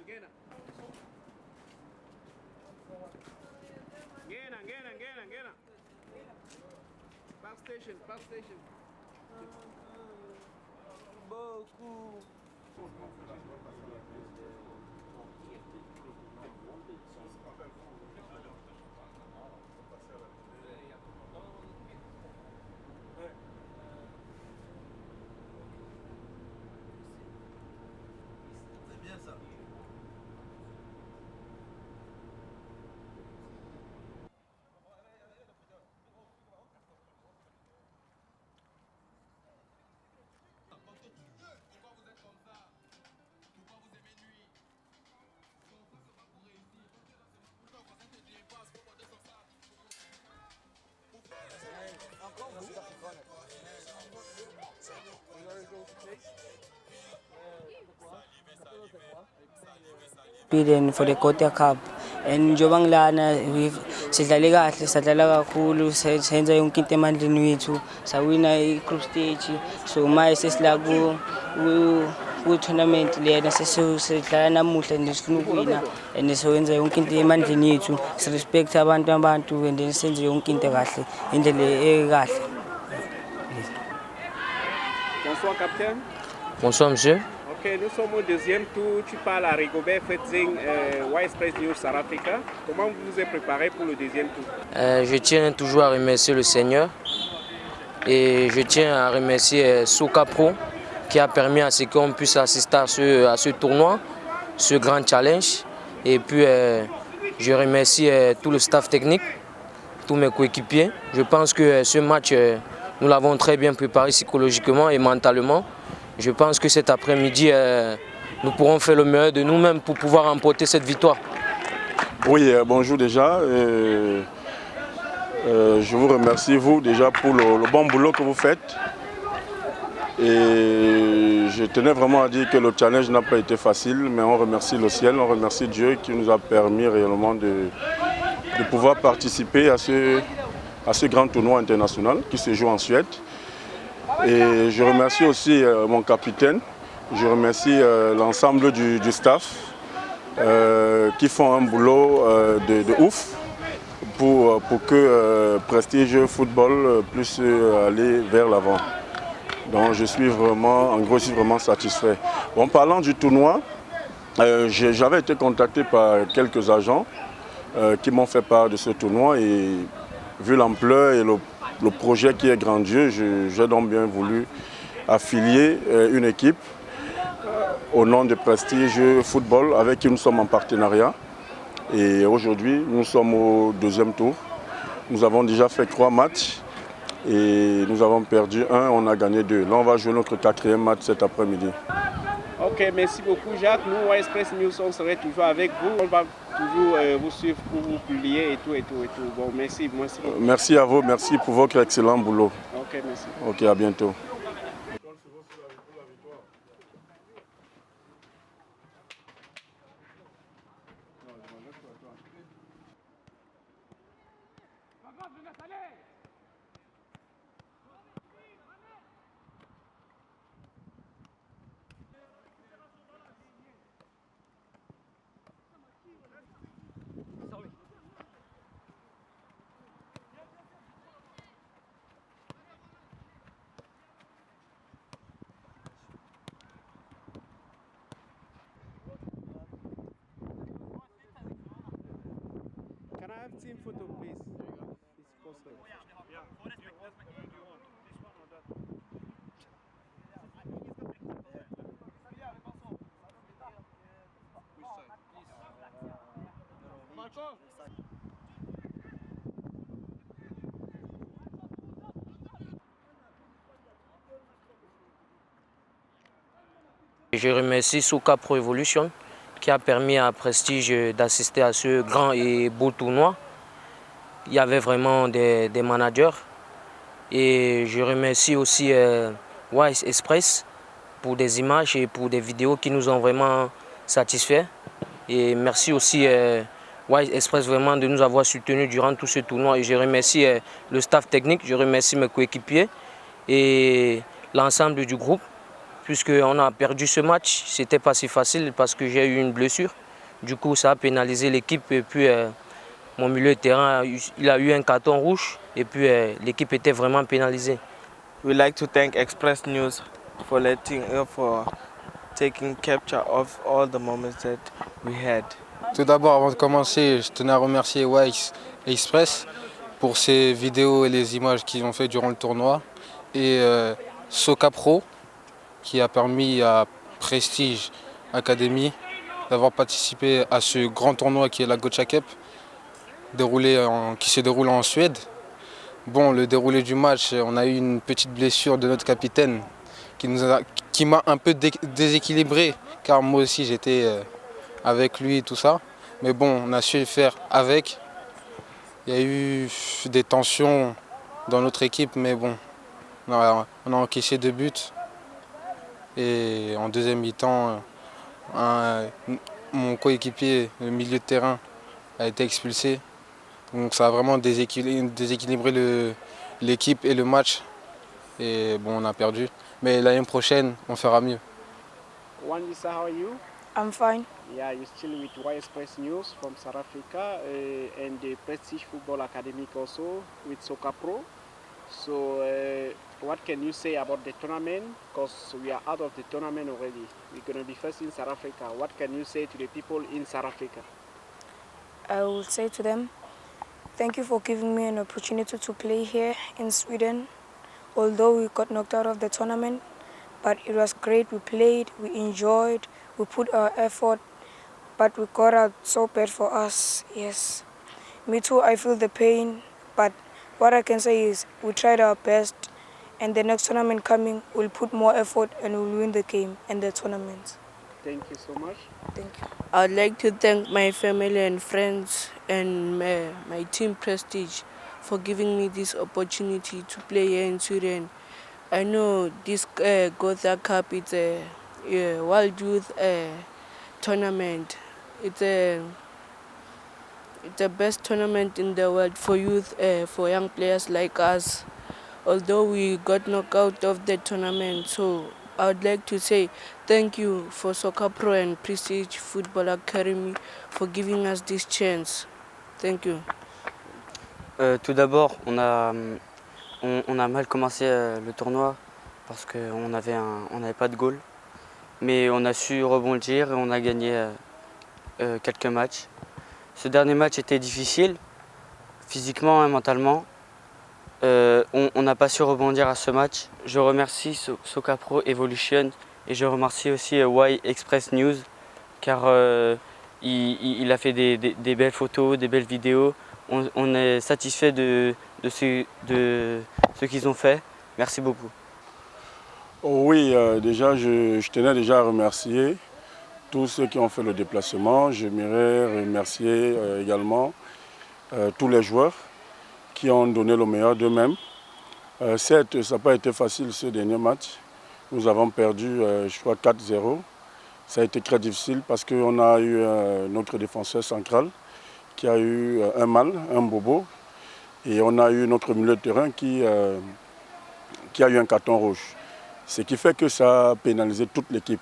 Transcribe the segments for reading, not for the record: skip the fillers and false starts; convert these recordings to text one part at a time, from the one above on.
Ngena. Park station. Beaucoup. C'est bien ça. For the Kota Cup and njengoba ngilana sidlale kahle sadlala kakhulu senza yonke into emandleni wethu sawina i-group stage so manje sesila ku-tournament lena sesidlala namuhla nje sifuna ukuwina and sowenza yonke into emandleni yethu sirespect abantu and then senze yonke into kahle indlela ekahle. Bonsoir capitaine. Bonsoir monsieur. Ok, nous sommes au deuxième tour. Tu parles à Rigobert Fetzing, Express News South Africa. Comment vous vous êtes préparé pour le deuxième tour? Je tiens toujours à remercier le Seigneur et je tiens à remercier Soka Pro qui a permis à ce qu'on puisse assister à ce tournoi, ce grand challenge. Et puis je remercie tout le staff technique, tous mes coéquipiers. Je pense que ce match, nous l'avons très bien préparé psychologiquement et mentalement. Je pense que cet après-midi, nous pourrons faire le meilleur de nous-mêmes pour pouvoir remporter cette victoire. Oui, bonjour déjà. Je vous remercie, vous, déjà pour le bon boulot que vous faites. Et je tenais vraiment à dire que le challenge n'a pas été facile, mais on remercie le ciel, on remercie Dieu qui nous a permis réellement de pouvoir participer à ce grand tournoi international qui se joue en Suède. Et je remercie aussi mon capitaine, je remercie l'ensemble du staff qui font un boulot de ouf pour que Prestige Football puisse aller vers l'avant. Donc je suis vraiment satisfait. En parlant du tournoi, j'avais été contacté par quelques agents qui m'ont fait part de ce tournoi et vu l'ampleur et le projet qui est grandiose, j'ai donc bien voulu affilier une équipe au nom de Prestige Football avec qui nous sommes en partenariat. Et aujourd'hui, nous sommes au deuxième tour. Nous avons déjà fait 3 matchs et nous avons perdu 1, on a gagné 2. Là, on va jouer notre 4e match cet après-midi. Ok, merci beaucoup Jacques. Nous, Express News, on serait toujours avec vous. On va toujours vous suivre pour vous publier et tout. Bon, merci beaucoup. Merci à vous, merci pour votre excellent boulot. Ok, merci. Ok, à bientôt. Can I have team photo, please? It's possible. Je remercie Soka Pro Evolution qui a permis à Prestige d'assister à ce grand et beau tournoi. Il y avait vraiment des managers. Et je remercie aussi Wise Express pour des images et pour des vidéos qui nous ont vraiment satisfaits. Et merci aussi Wise Express vraiment de nous avoir soutenus durant tout ce tournoi. Et je remercie le staff technique, je remercie mes coéquipiers et l'ensemble du groupe. puisqu'on a perdu ce match. Ce n'était pas si facile parce que j'ai eu une blessure. Du coup, ça a pénalisé l'équipe et puis mon milieu de terrain il a eu un carton rouge et puis l'équipe était vraiment pénalisée. We like to thank Express News for taking capture of all the moments that we had. Tout d'abord, avant de commencer, je tenais à remercier Wise et Express pour ces vidéos et les images qu'ils ont fait durant le tournoi. Et Soka Pro, qui a permis à Prestige Academy d'avoir participé à ce grand tournoi qui est la Gocha Cup, qui se déroule en Suède. Bon, le déroulé du match, on a eu une petite blessure de notre capitaine qui m'a un peu déséquilibré, car moi aussi j'étais avec lui et tout ça. Mais bon, on a su le faire avec. Il y a eu des tensions dans notre équipe, mais bon, on a encaissé 2 buts. Et en deuxième mi-temps, mon coéquipier, le milieu de terrain, a été expulsé. Donc ça a vraiment déséquilibré l'équipe et le match. Et bon, on a perdu. Mais l'année prochaine, on fera mieux. Wanisa, how are you? I'm fine. Yeah, you're still with Y Express News from South Africa and the Prestige Football Academy also with Soka Pro. So what can you say about the tournament? Because we are out of the tournament already. We're going to be first in South Africa. What can you say to the people in South Africa? I will say to them, thank you for giving me an opportunity to play here in Sweden. Although we got knocked out of the tournament, but it was great. We played, we enjoyed, we put our effort, but we got out so bad for us, yes. Me too, I feel the pain, but what I can say is we tried our best, and the next tournament coming, we'll put more effort and we'll win the game and the tournament. Thank you so much. Thank you. I'd like to thank my family and friends and my team Prestige for giving me this opportunity to play here in Sweden. I know this Gocha Cup is a World Youth tournament. It's the best tournament in the world for youth, for young players like us. Although we got knocked out of the tournament, so I would like to say thank you for Soka Pro and Prestige Football Academy for giving us this chance. Thank you. Tout d'abord, on a mal commencé le tournoi parce qu'on n'avait pas de goal. Mais on a su rebondir et on a gagné quelques matchs. Ce dernier match était difficile, physiquement et mentalement. On n'a pas su rebondir à ce match. Je remercie Soka Pro Evolution et je remercie aussi Y Express News car il a fait des belles photos, des belles vidéos. On est satisfait de ce qu'ils ont fait. Merci beaucoup. Oui, déjà, je tenais déjà à remercier tous ceux qui ont fait le déplacement. J'aimerais remercier également tous les joueurs qui ont donné le meilleur d'eux-mêmes. Certes, ça n'a pas été facile ce dernier match. Nous avons perdu, je crois, 4-0. Ça a été très difficile parce qu'on a eu notre défenseur central qui a eu un mal, un bobo. Et on a eu notre milieu de terrain qui a eu un carton rouge. Ce qui fait que ça a pénalisé toute l'équipe.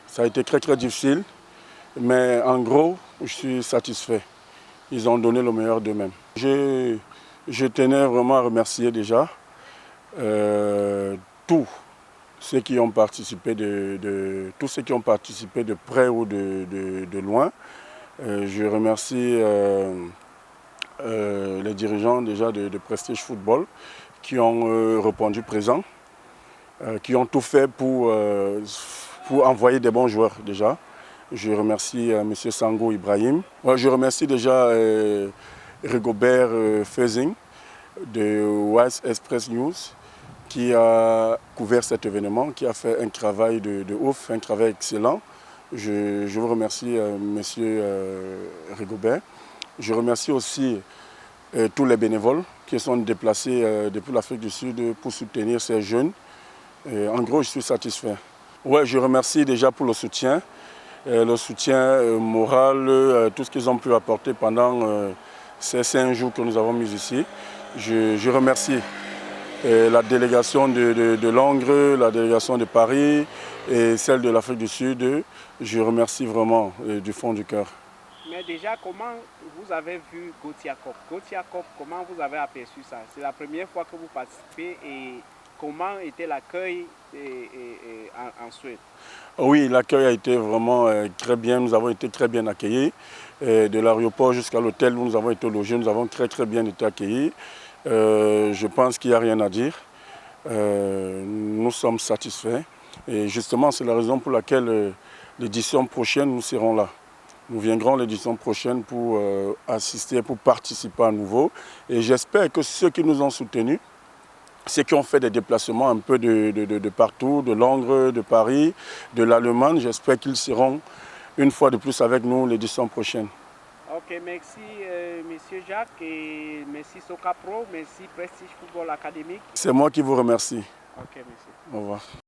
Ça a été très très difficile, mais en gros, je suis satisfait. Ils ont donné le meilleur d'eux-mêmes. Je tenais vraiment à remercier déjà tous ceux qui ont participé tous ceux qui ont participé de près ou de loin. Je remercie les dirigeants déjà de Prestige Football qui ont répondu présent, qui ont tout fait pour envoyer des bons joueurs déjà. Je remercie M. Sango Ibrahim. Je remercie déjà Rigobert Fezing de Wise Express News qui a couvert cet événement, qui a fait un travail de ouf, un travail excellent. Je vous remercie M. Rigobert. Je remercie aussi tous les bénévoles qui sont déplacés depuis l'Afrique du Sud pour soutenir ces jeunes. Et en gros, je suis satisfait. Ouais, je remercie déjà pour le soutien moral, tout ce qu'ils ont pu apporter pendant ces 5 jours que nous avons mis ici. Je remercie la délégation de Langres, la délégation de Paris et celle de l'Afrique du Sud. Je remercie vraiment du fond du cœur. Mais déjà, comment vous avez vu Gothia Cup? Gothia Cup, comment vous avez aperçu ça? C'est la première fois que vous participez et comment était l'accueil en Suède? Oui, l'accueil a été vraiment très bien. Nous avons été très bien accueillis. De l'aéroport jusqu'à l'hôtel où nous avons été logés, nous avons très bien été accueillis. Je pense qu'il n'y a rien à dire. Nous sommes satisfaits. Et justement, c'est la raison pour laquelle l'édition prochaine, nous serons là. Nous viendrons l'édition prochaine pour assister, pour participer à nouveau. Et j'espère que ceux qui nous ont soutenus, ceux qui ont fait des déplacements un peu de partout, de Langres, de Paris, de l'Allemagne, j'espère qu'ils seront une fois de plus avec nous l'édition prochaine. Ok, merci Monsieur Jacques et merci Socapro, merci Prestige Football Académique. C'est moi qui vous remercie. Ok, merci. Au revoir.